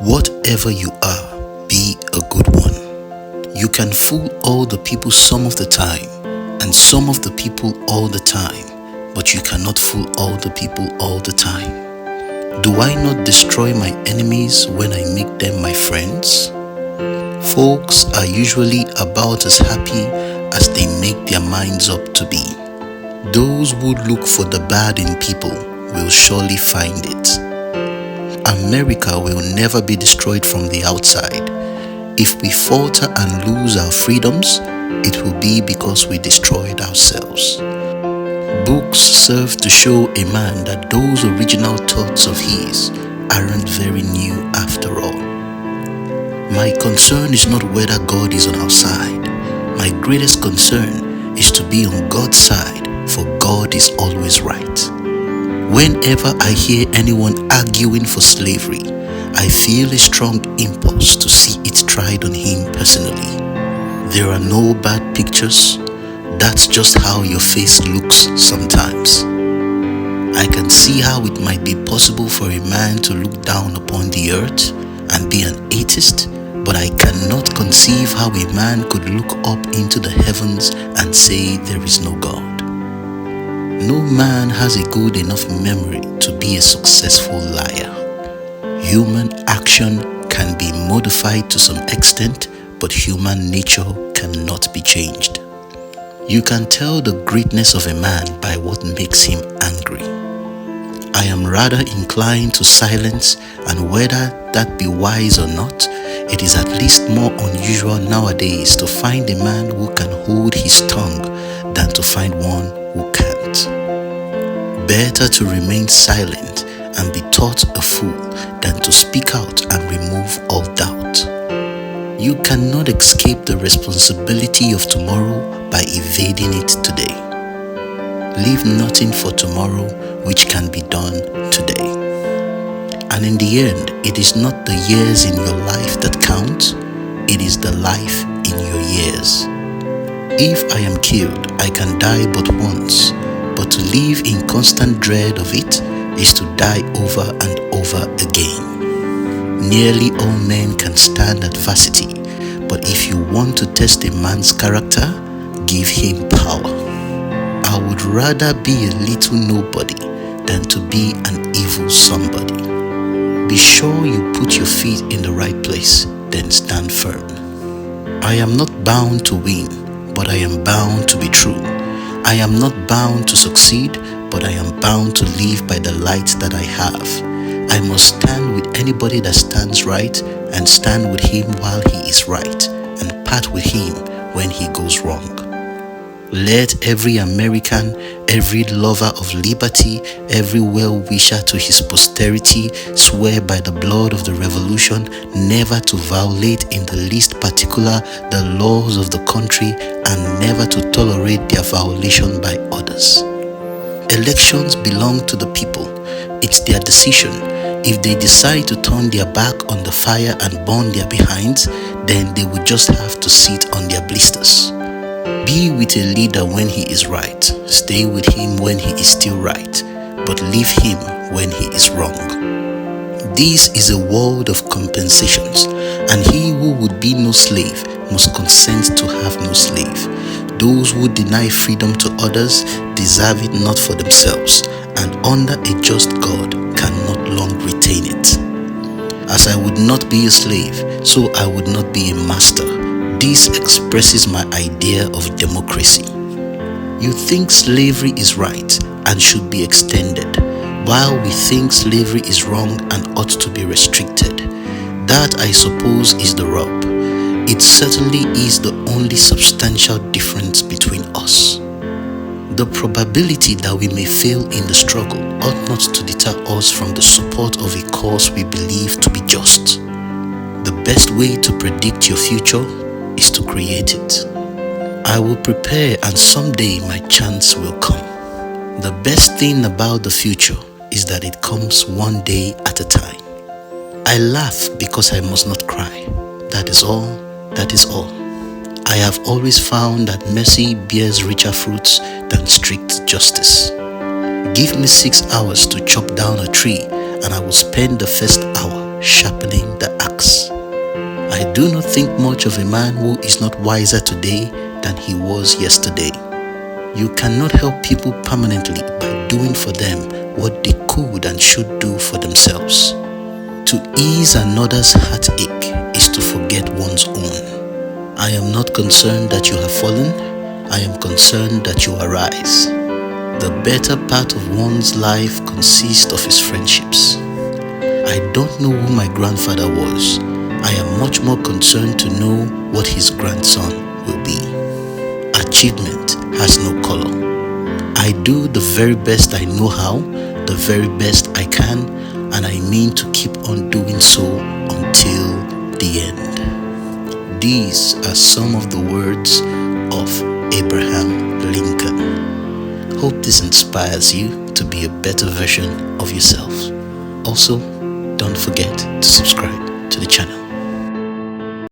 Whatever you are, be a good one. You can fool all the people some of the time, and some of the people all the time, but you cannot fool all the people all the time. Do I not destroy my enemies when I make them my friends? Folks are usually about as happy as they make their minds up to be. Those who look for the bad in people will surely find it. America will never be destroyed from the outside. If we falter and lose our freedoms, it will be because we destroyed ourselves. Books serve to show a man that those original thoughts of his aren't very new after all. My concern is not whether God is on our side. My greatest concern is to be on God's side, for God is always right. Whenever I hear anyone arguing for slavery, I feel a strong impulse to see it tried on him personally. There are no bad pictures. That's just how your face looks sometimes. I can see how it might be possible for a man to look down upon the earth and be an atheist, but I cannot conceive how a man could look up into the heavens and say there is no God. No man has a good enough memory to be a successful liar. Human action can be modified to some extent, but human nature cannot be changed. You can tell the greatness of a man by what makes him angry. I am rather inclined to silence, and whether that be wise or not, it is at least more unusual nowadays to find a man who can hold his tongue than to find one who can't. Better to remain silent and be thought a fool than to speak out and remove all doubt. You cannot escape the responsibility of tomorrow by evading it today. Leave nothing for tomorrow which can be done today. And in the end, it is not the years in your life that count, it is the life in your years. If I am killed, I can die but once, but to live in constant dread of it is to die over and over again. Nearly all men can stand adversity, but if you want to test a man's character, give him power. I would rather be a little nobody than to be an evil somebody. Be sure you put your feet in the right place, then stand firm. I am not bound to win, but I am bound to be true. I am not bound to succeed, but I am bound to live by the light that I have. I must stand with anybody that stands right, and stand with him while he is right, and part with him when he goes wrong. Let every American, every lover of liberty, every well-wisher to his posterity swear by the blood of the revolution never to violate in the least particular the laws of the country, and never to tolerate their violation by others. Elections belong to the people. It's their decision. If they decide to turn their back on the fire and burn their behinds, then they will just have to sit on their blisters. Be with a leader when he is right. Stay with him when he is still right, but leave him when he is wrong. This is a world of compensations, and he who would be no slave must consent to have no slave. Those who deny freedom to others deserve it not for themselves, and under a just God cannot long retain it. As I would not be a slave, so I would not be a master. This expresses my idea of democracy. You think slavery is right and should be extended, while we think slavery is wrong and ought to be restricted. That, I suppose, is the rub. It certainly is the only substantial difference between us. The probability that we may fail in the struggle ought not to deter us from the support of a cause we believe to be just. The best way to predict your future is to create it. I will prepare, and someday my chance will come. The best thing about the future is that it comes one day at a time. I laugh because I must not cry. That is all. That is all. I have always found that mercy bears richer fruits than strict justice. Give me 6 hours to chop down a tree, and I will spend the first hour sharpening the axe. I do not think much of a man who is not wiser today than he was yesterday. You cannot help people permanently by doing for them what they could and should do for themselves. To ease another's heartache is to forget one's own. I am not concerned that you have fallen. I am concerned that you arise. The better part of one's life consists of his friendships. I don't know who my grandfather was. I am much more concerned to know what his grandson will be. Achievement has no color. I do the very best I know how, the very best I can, and I mean to keep on doing so until the end. These are some of the words of Abraham Lincoln. Hope this inspires you to be a better version of yourself. Also, don't forget to subscribe to the channel.